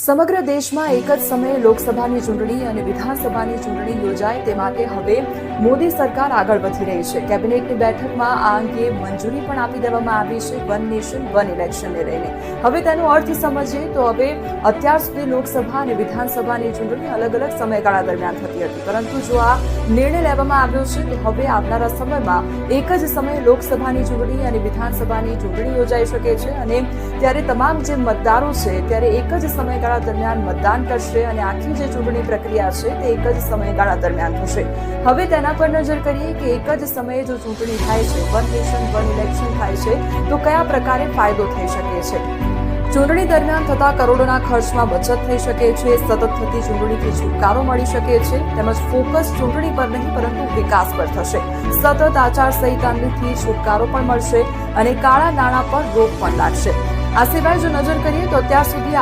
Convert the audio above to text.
સમગ્ર દેશમાં એક જ સમયે લોકસભાની ચૂંટણી અને વિધાનસભાની ચૂંટણી યોજાય તે માટે હવે મોદી સરકાર આગળ વધી રહી છે. કેબિનેટની બેઠકમાં આ અંગે મંજૂરી પણ આપી દેવામાં આવી છે વન નેશન વન ઇલેક્શનને લઈને. હવે તેનો અર્થ સમજીએ તો હવે અત્યાર સુધી લોકસભા અને વિધાનસભાની ચૂંટણી અલગ અલગ સમયગાળા દરમિયાન થતી હતી, પરંતુ જો આ નિર્ણય લેવામાં આવ્યો છે તો હવે આવનારા સમયમાં એક જ સમયે લોકસભાની ચૂંટણી અને વિધાનસભાની ચૂંટણી યોજાઈ શકે છે અને ત્યારે તમામ જે મતદારો છે ત્યારે એક જ સમયગાળા દરમિયાન મતદાન કરશે અને આખી જે ચૂંટણી પ્રક્રિયા છે તે એક જ સમયગાળા દરમિયાન થશે. હવે તેના પર નજર કરીએ કે એક જ સમયે જો ચૂંટણી થાય છે, વન નેશન વન ઇલેક્શન થાય છે, તો કયા પ્રકારે ફાયદો થઈ શકે છે. ચૂંટણી દરમિયાન થતા કરોડોના ખર્ચમાં બચત થઈ શકે છે, સતત થતી ચૂંટણીથી છુટકારો મળી શકે છે, તેમજ ફોકસ ચૂંટણી પર નહીં પરંતુ વિકાસ પર થશે. સતત આચારસંહિતાથી છુટકારો પણ મળશે અને કાળા નાણાં પર રોક પણ લાગશે. આ સિવાય જો નજર કરીએ તો અત્યાર સુધી